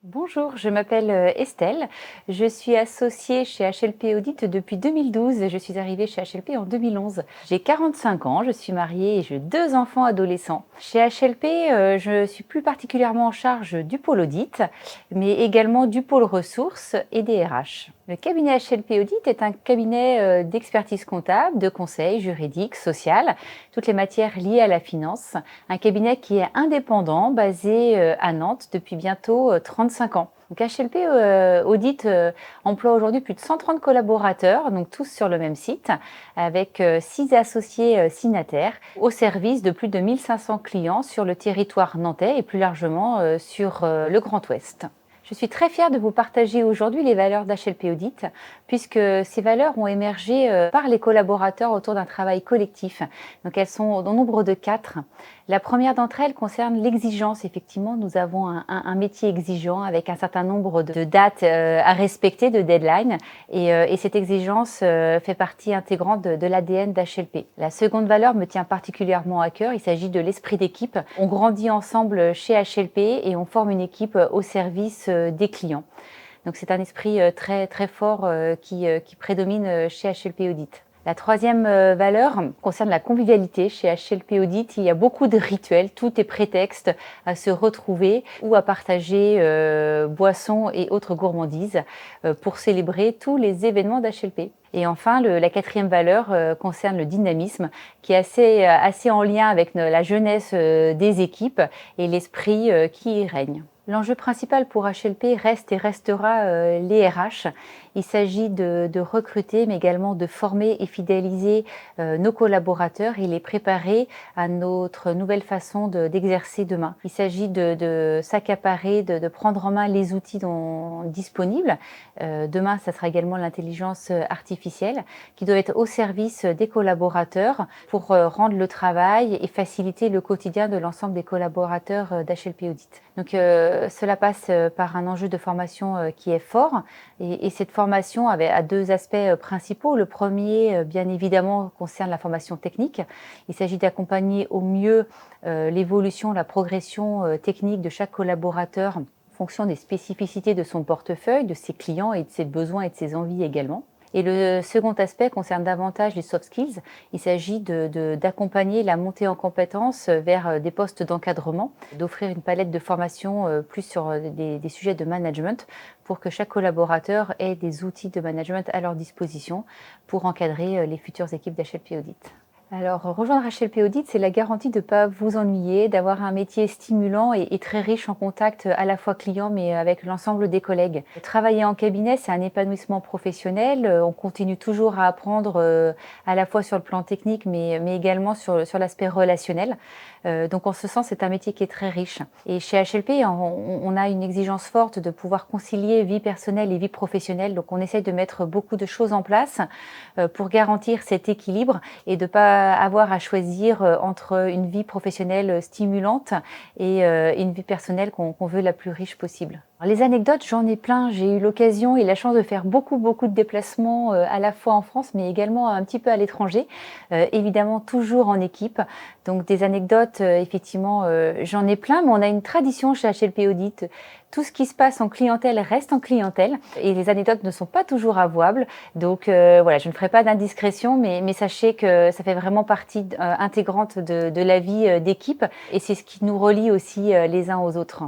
Bonjour, je m'appelle Estelle. Je suis associée chez HLP Audit depuis 2012. Je suis arrivée chez HLP en 2011. J'ai 45 ans, je suis mariée et j'ai deux enfants adolescents. Chez HLP, je suis plus particulièrement en charge du pôle audit, mais également du pôle ressources et des RH. Le cabinet HLP Audit est un cabinet d'expertise comptable, de conseil juridique, social, toutes les matières liées à la finance. Un cabinet qui est indépendant, basé à Nantes depuis bientôt 35 ans. Donc HLP Audit emploie aujourd'hui plus de 130 collaborateurs, donc tous sur le même site, avec 6 associés signataires, au service de plus de 1500 clients sur le territoire nantais et plus largement sur le Grand Ouest. Je suis très fière de vous partager aujourd'hui les valeurs d'HLP Audit, puisque ces valeurs ont émergé par les collaborateurs autour d'un travail collectif. Donc elles sont au nombre de 4. La première d'entre elles concerne l'exigence. Effectivement, nous avons un métier exigeant avec un certain nombre de dates à respecter, de deadlines, et cette exigence fait partie intégrante de l'ADN d'HLP. La seconde valeur me tient particulièrement à cœur. Il s'agit de l'esprit d'équipe. On grandit ensemble chez HLP et on forme une équipe au service des clients. Donc c'est un esprit très, très fort qui prédomine chez HLP Audit. La troisième valeur concerne la convivialité. Chez HLP Audit, il y a beaucoup de rituels, tout est prétexte à se retrouver ou à partager boissons et autres gourmandises pour célébrer tous les événements d'HLP. Et enfin, la quatrième valeur concerne le dynamisme, qui est assez en lien avec la jeunesse des équipes et l'esprit qui y règne. L'enjeu principal pour HLP reste et restera les RH. Il s'agit de recruter, mais également de former et fidéliser nos collaborateurs et les préparer à notre nouvelle façon d'exercer demain. Il s'agit de s'accaparer, de prendre en main les outils disponibles. Demain, ça sera également l'intelligence artificielle qui doit être au service des collaborateurs pour rendre le travail et faciliter le quotidien de l'ensemble des collaborateurs d'HLP Audit. Donc cela passe par un enjeu de formation qui est fort et cette formation a deux aspects principaux. Le premier, bien évidemment, concerne la formation technique. Il s'agit d'accompagner au mieux l'évolution, la progression technique de chaque collaborateur en fonction des spécificités de son portefeuille, de ses clients et de ses besoins et de ses envies également. Et le second aspect concerne davantage les soft skills. Il s'agit d'accompagner la montée en compétences vers des postes d'encadrement, d'offrir une palette de formation plus sur des sujets de management pour que chaque collaborateur ait des outils de management à leur disposition pour encadrer les futures équipes d'HLP Audit. Alors, rejoindre HLP Audit, c'est la garantie de ne pas vous ennuyer, d'avoir un métier stimulant et très riche en contact à la fois client mais avec l'ensemble des collègues. Travailler en cabinet, c'est un épanouissement professionnel. On continue toujours à apprendre à la fois sur le plan technique mais également sur l'aspect relationnel. Donc en ce sens, c'est un métier qui est très riche. Et chez HLP, on a une exigence forte de pouvoir concilier vie personnelle et vie professionnelle. Donc on essaye de mettre beaucoup de choses en place pour garantir cet équilibre et de ne pas avoir à choisir entre une vie professionnelle stimulante et une vie personnelle qu'on veut la plus riche possible. Alors, les anecdotes, j'en ai plein. J'ai eu l'occasion et la chance de faire beaucoup de déplacements à la fois en France mais également un petit peu à l'étranger, évidemment toujours en équipe. Donc des anecdotes, effectivement, j'en ai plein, mais on a une tradition chez HLP Audit. Tout ce qui se passe en clientèle reste en clientèle et les anecdotes ne sont pas toujours avouables. Donc voilà, je ne ferai pas d'indiscrétion, mais sachez que ça fait vraiment partie intégrante de la vie d'équipe et c'est ce qui nous relie aussi les uns aux autres.